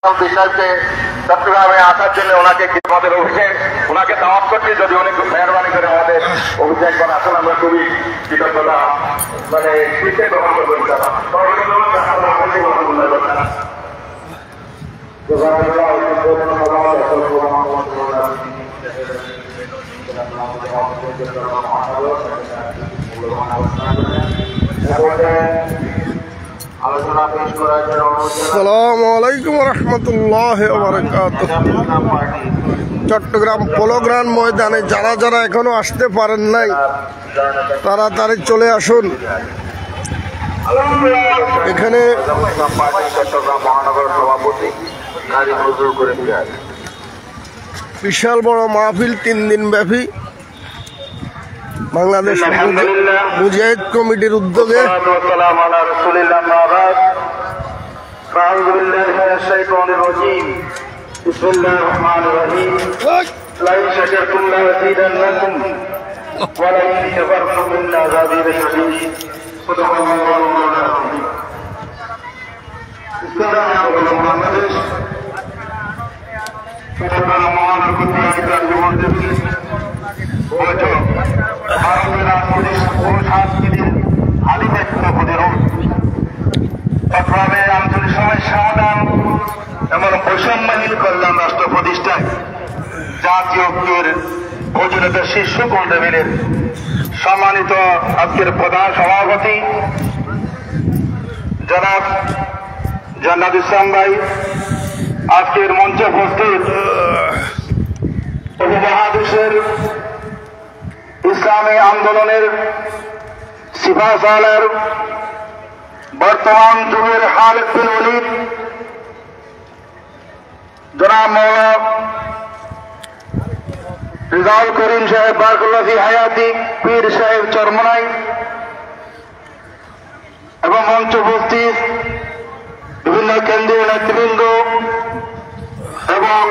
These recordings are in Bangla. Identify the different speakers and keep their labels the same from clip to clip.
Speaker 1: বিষয়কে চট্টগ্রামে আসার জন্য ওনাকে আমাদের অভিষেক ওনাকে দাওয়াত করতে যদি উনি খুব মেহরবানি করে আমাদের অভিষেক করেন আসলে আমরা খুবই কৃতজ্ঞতা মানে শীতে গ্রহণ করবো
Speaker 2: আসসালামু আলাইকুম রহমতুল্লাহ বারাকাতুহু। চট্টগ্রাম পোলোগ্রাউন্ড ময়দানে যারা যারা এখনো আসতে পারেন নাই তাড়াতাড়ি চলে আসুন। এখানে
Speaker 1: চট্টগ্রাম মহানগর সভাপতি
Speaker 2: বিশাল বড় মাহফিল 3 দিন ব্যাপী বাংলাদেশ মুজাহিদ কমিটির উদ্যোগে।
Speaker 1: আঞ্চলিক সমস্যা সমাধান এমন বৈষম্যহীন কল্যাণ রাষ্ট্র প্রতিষ্ঠায় জাতীয় ঐক্যের প্রয়োজনীয়তা শীর্ষ টেবিলের সম্মানিত আজকের প্রধান সভাপতি জনাব জান্নাত ইসলাম ভাই, আজকের মঞ্চে উপস্থিত উপমহাদেশের ইসলামী আন্দোলনের সিপাহ সালার বর্তমান যুগের খালেদ বিন ওলীদ জনাব মাওলানা রিজাউল করিম সাহেব বারাকাল্লাহু ফি হায়াতি, পীর সাহেব চরমনাই এবং মঞ্চ উপস্থিত বিভিন্ন কেন্দ্রীয় নেতৃবৃন্দ এবং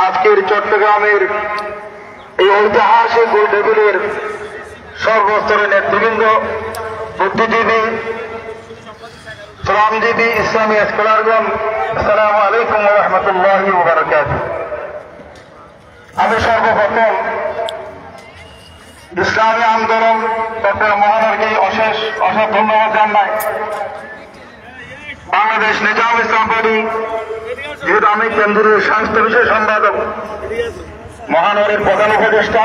Speaker 1: আজকের চট্টগ্রামের এই ঐতিহাসিক গোল টেবিলের সর্বস্তরের নেতৃবৃন্দ, বুদ্ধিজীবী, শ্রমজীবী, ইসলামী স্কলারগণ, আসসালামু আলাইকুম ওয়া রাহমাতুল্লাহি ওয়া বারাকাতুহু। আমি সর্বপ্রথম ইসলামী আন্দোলন চট্টগ্রাম মহানগরকে অশেষ ধন্যবাদ জানাই। বাংলাদেশ নিজাম ইসলাম পার্টি, যেহেতু আমি কেন্দ্রীয় স্বাস্থ্য বিষয় সম্পাদক, মহানগরের প্রধান উপদেষ্টা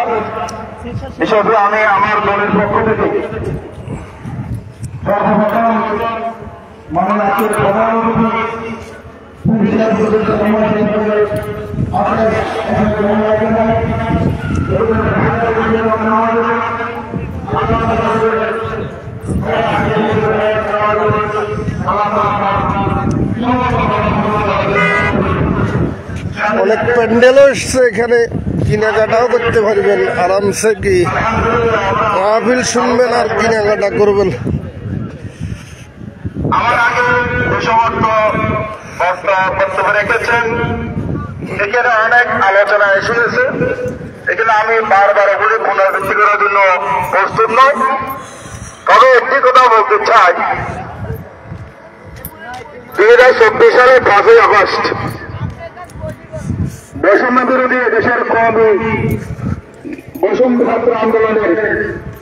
Speaker 1: হিসেবে আমি আমার দলের পক্ষ থেকে সর্বপ্রথম মহানগরের প্রধান
Speaker 2: অনেক প্যান্ডেলও এসছে, এখানে কেনাকাটাও করতে পারবেন আরামসে। কি মাহফিল শুনবেন আর কেনাকাটা করবেন।
Speaker 1: আমার আগে যে সমস্ত বক্তব্য রেখেছেন এখানে অনেক আলোচনা এসেছে, এখানে আমি বারবার ওগুলি পুনরাবৃত্তি করার জন্য প্রস্তুত নই। তবে একটি কথা বলতে চাই, 2024 সালের 5ই আগস্ট বৈষম্য বিরোধী দেশের কবি বৈষম্য ছাত্র আন্দোলনের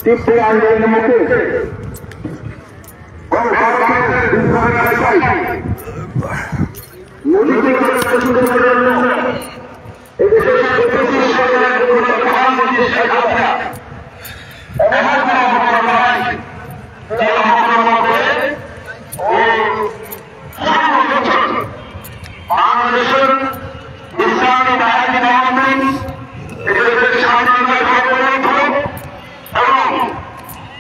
Speaker 1: তীব্র আন্দোলনের মুখে বাংলাদেশের ইসলামী বাহিনী মহামিন এদেশের স্বাধীনতা এবং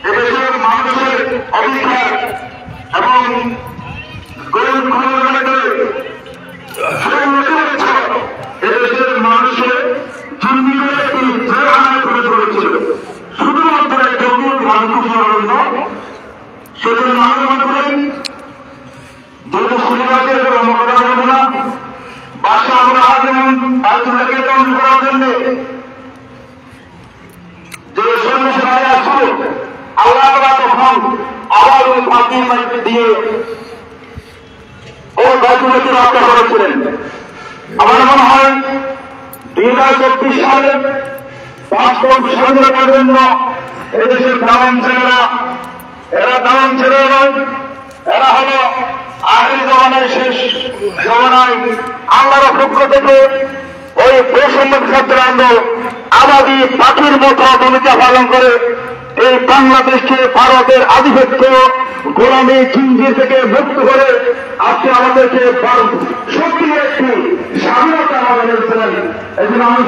Speaker 1: এদেশের মানুষের অধিকার এবং এদেশের মানুষের করে চলেছিল শুধুমাত্র একটা মানুষ সেজন্য আমি মনে করি যেহেতু সুবিধাকে মোকাবেলা করবো না, বাসা আমরা আয়োজনটাকে করার জন্য যে সমস্যা আসছিল আল্লাহ তখন আবার ওই ফাঁকি দিয়ে ওই ঘটনাকে রক্ষা করেছিলেন। 2024 সালে বাস্তব স্বাধীনতার জন্য এদেশের দালান ছেলেরা, এরা দালান ছেলে নয়, এরা হলো আখেরি জমানায় শেষ জমানায় আল্লাহর পক্ষ থেকে ওই বৈষম্য ছাত্র আন্দোলন আবাদী পাখির মতো ভূমিকা পালন করে এই বাংলাদেশকে ভারতের আধিপত্য গোলামী চিঞ্জির থেকে মুক্ত করে আজকে আমাদেরকে সত্যি একটি স্বাধীনতা আমাদের দিয়েছিলেন। এই জন্য আমি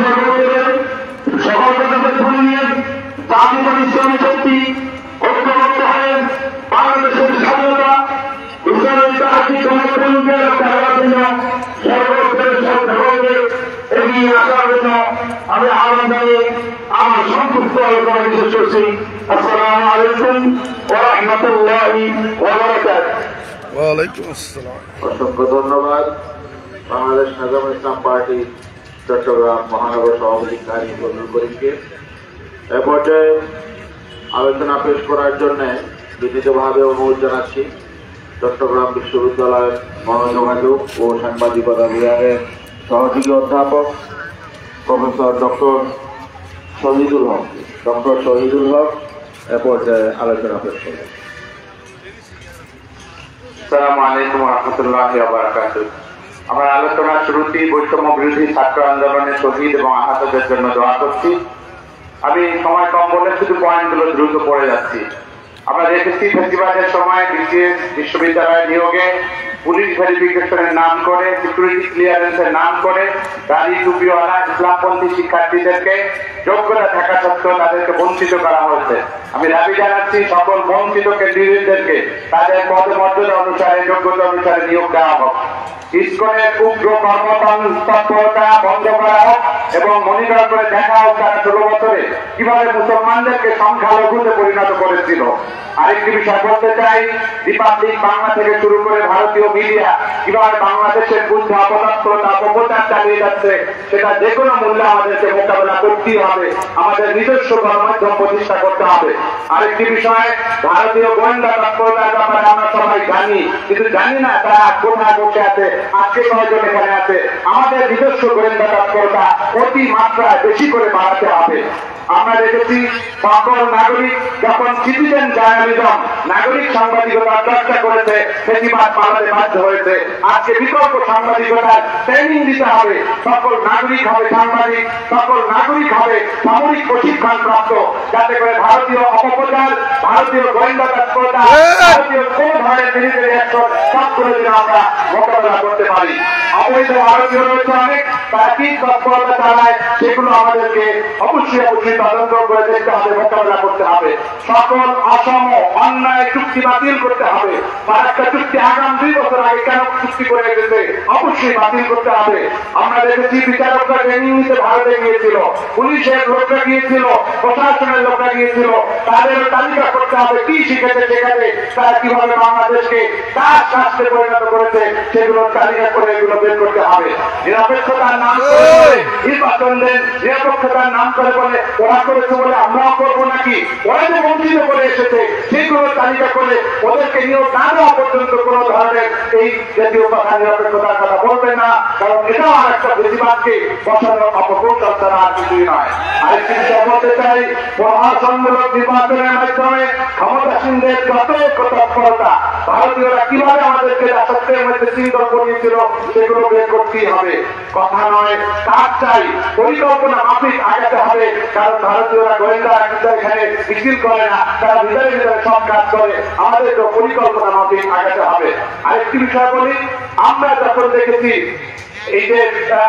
Speaker 1: সকলকে ধরে নিয়ে জাতীয় ইসলামী শক্তি ঐক্যবদ্ধ হয়ে বাংলাদেশের স্বাধীনতা এগিয়ে আসার জন্য আমি আহ্বান জানিয়ে আমার সংক্ষিপ্ত আলোচনা শেষ করছি। আসসালামু আলাইকুম ওয়া রাহমাতুল্লাহি ওয়া বারাকাতুহু।
Speaker 2: ওয়ালাইকুম আসসালাম।
Speaker 3: অসংখ্য ধন্যবাদ। বাংলাদেশ নাজাম ইসলাম পার্টি চট্টগ্রাম মহানগর সভাপতি কাজী ফজলুল করিমকে এ পর্যায়ে আলোচনা পেশ করার জন্য বিনীতভাবে অনুরোধ জানাচ্ছি চট্টগ্রাম বিশ্ববিদ্যালয়ের গণযোগাযোগ ও সাংবাদিকতা বিভাগের সহযোগী অধ্যাপক প্রফেসর ডক্টর শহীদুল হক এ পর্যায়ে আলোচনা পেশ করবেন।
Speaker 4: আসসালামু আলাইকুম ওয়া রাহমাতুল্লাহি ওয়া বারাকাতুহু। আমরা আলোচনার শুরুতেই বৈষম্য বিরোধী ছাত্র আন্দোলনের শহীদ এবং আহতদের জন্য দোয়া করছি। আমি সময় কম বলে শুধু পয়েন্টগুলো দ্রুত পড়ে যাচ্ছি। আমরা দেখেছি ফেস্টিভ্যালের সময় বিশ্ববিদ্যালয় নিয়োগে পুলিশ ভেরিফিকেশনের নাম করে, সিকিউরিটি ক্লিয়ারেন্সের নাম করে গাড়ি টুপিওয়ালা ইসলামপন্থী শিক্ষার্থীদেরকে যোগ্যতা থাকা সত্ত্বেও তাদেরকে বঞ্চিত করা হয়েছে। আমি দাবি জানাচ্ছি সকল বঞ্চিত ক্যান্ডিডেটদেরকে তাদের পদমর্যাদা অনুসারে, যোগ্যতা অনুসারে নিয়োগ দেওয়া হোক। ইসকনের উগ্র কর্মতৎপরতা বন্ধ করা হোক এবং মনিটর করে দেখা হোক তারা 16 বছরে কিভাবে মুসলমানদেরকে সংখ্যালঘুতে পরিণত করেছিল। আরেকটি বিষয় বলতে চাই, রিপাবলিক বাংলা থেকে শুরু করে ভারতীয় মিডিয়া কিভাবে বাংলাদেশের বুদ্ধ অপতৎপরতা অপপ্রচার চালিয়ে যাচ্ছে, সেটা যে কোনো মূল্যে আমাদেরকে মোকাবেলা করতেই হবে। আমাদের নিজস্ব গণমাধ্যম প্রতিষ্ঠা করতে হবে। আরেকটি বিষয়, ভারতীয় গোয়েন্দা তৎপরতার ব্যাপারে আমরা সবাই জানি, কিন্তু জানি না তারা কোথায় বসে আছে, আজকে কয়জন এখানে আছে। আমাদের নিজস্ব গোয়েন্দা তৎপরতা অতি মাত্রায় বেশি করে বাড়াতে হবে। আমরা দেখেছি সকল নাগরিক যখন সিটিজেন জার্নালিজম, নাগরিক সাংবাদিকতার চর্চা করেছে, ফেসিবাদ পালাতে বাধ্য হয়েছে। আজকে বিকল্প সাংবাদিকতার ট্রেনিং দিতে হবে। সকল নাগরিক হবে সাংবাদিক, সকল নাগরিক হবে সামরিক প্রশিক্ষণ প্রাপ্ত, যাতে করে ভারতীয় অপপ্রচার, ভারতীয় গোয়েন্দা তৎপরতা, ভারতীয় কোন ধরনের মিলিটারি অ্যাকশন সবগুলো যেন আমরা মোকাবেলা করতে পারি। অবৈধ ভারতীয় রয়েছে অনেক, তারা কি তৎপরতা চালায় সেগুলো আমাদেরকে অবশ্যই তদন্ত করে দেখতে হবে, মোকাবেলা করতে হবে। সকল অসম অন্যায় চুক্তি বাতিল করতে হবে। একটা চুক্তি আগাম 2 বছর আগে কেন চুক্তি করে গেছে, অবশ্যই বাতিল করতে হবে। আমরা দেখেছি বিচারকরা ট্রেনিং নিতে ভারতে গিয়েছিল, পুলিশের লোকরা গিয়েছিল, প্রশাসনের লোকরা গিয়েছিল, তাদের তালিকা করতে হবে কি শিখেছে সেখানে, তারা কিভাবে বাংলাদেশকে তার শাস্ত্রে পরিণত করেছে সেগুলোর তালিকা করে এগুলো বের করতে হবে। নিরপেক্ষতার নাম করে নির্বাচন দেন, নিরপেক্ষতার নাম করে বলে ওরা করেছে বলে আমরাও করবো নাকি? ওরা যে বঞ্চিত করে এসেছে সেগুলোর তালিকা করে ওদেরকে নিয়োগ না দেওয়া পর্যন্ত কোন ধরনের এই জাতীয় কথা নিরপেক্ষতার কথা বলবেন না, কারণ এটাও আর একটা বেশিরভাগকে বসানোর অপকৌশল ছাড়া আর কিছুই নয়। আরেকটি বিষয় বলতে চাই, মহাসংমূলক নির্বাচনের মাধ্যমে ক্ষমতাসীনদের যত তৎপরতা ভারতীয়রা কিভাবে আমাদেরকে রাষ্ট্রের মধ্যে শৃঙ্খল করিয়েছিল সেগুলো বের করতেই হবে। কথা নয়, কাজ চাই, পরিকল্পনা মাফিক আগাতে হবে। কারণ ভারতীয়রা গোয়েন্দারা কিন্তু এখানে মিছিল করে না, তারা ভিতরে ভিতরে সব কাজ করে। আমাদেরকে পরিকল্পনা মাফিক আগাতে হবে। আরেকটি বিষয় বলি, আমরা যখন দেখেছি এই যে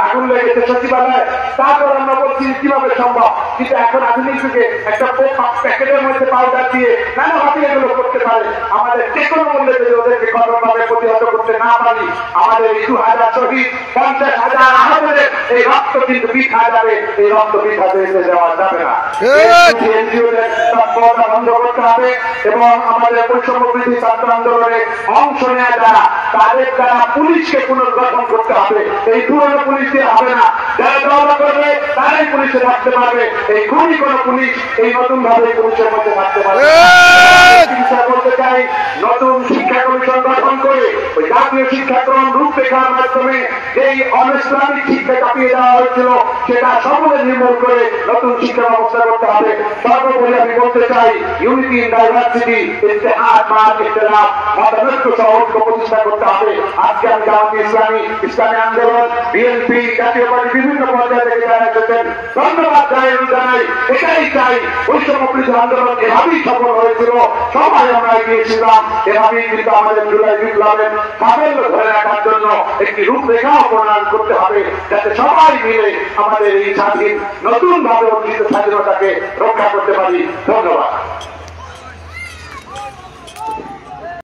Speaker 4: আগুন লেগেছে সচিবালয়, তারপর আমরা বলছি কিভাবে সম্ভব, কিন্তু এখন আধুনিক যুগে একটা প্যাকেটের মধ্যে পাউডার দিয়ে নানাভাবে এগুলো করতে পারে। আমাদের যে কোনো মূল্যে যদি ওদেরকে কঠোরভাবে প্রতিহত করতে না পারি, আমাদের 2,000 শহীদ, 50,000 আহতদের এই রক্ত কিন্তু বৃথা যাবে, এই রক্ত বৃথা যেতে দেওয়া যাবে না। এনজিওদের তৎপরতা বন্ধ করতে হবে এবং আমাদের বৈষম্য বিরোধী ছাত্র আন্দোলনে অংশ নেওয়া যারা, তাদের দ্বারা পুলিশকে পুনর্গঠন করতে হবে। এই পুরনো পুলিশ দিয়ে হবে না। যারা দরজা করবে তারাই পুলিশে থাকতে পারবে। এই খুবই কোন পুলিশ এই নতুন ভাবে পুলিশের মধ্যে থাকতে পারবে। বলতে চাই, নতুন শিক্ষা কমিশন গঠন করে ওই জাতীয় শিক্ষাক্রম রূপরেখার মাধ্যমে যেই অনিসলামিক শিক্ষা চাপিয়ে দেওয়া হয়েছিল সেটা সকলে নির্মূল করে নতুন শিক্ষা ব্যবস্থা করতে হবে। সর্বোপরি আমি বলতে চাই, ইউনিটি ইন ডাইভার্সিটি, ইত্তেহাদ মা ইখতিলাফ, মতানৈক্য সহ ঐক্য প্রতিষ্ঠা করতে হবে। আজকে আমি জামাতে ইসলামী, ইসলামী আন্দোলন, বিএনপি, জাতীয় পার্টি বিভিন্ন পর্যায়ে থেকে যারা এসেছেন ধন্যবাদ জানাই। এটাই চাই, বৈষম্যবিরোধী আন্দোলন এভাবেই সফল হয়েছিল, সবাই আমরা এগিয়েছিলাম, এভাবেই কিন্তু আমাদের জুলাই বিপ্লবের সাফল্য ধরে রাখার জন্য একটি রূপরেখাও প্রণয়ন করতে হবে, যাতে সবাই মিলে আমাদের এই স্বাধীন নতুন ভাবে অর্জিত স্বাধীনতাকে রক্ষা করতে পারি। ধন্যবাদ।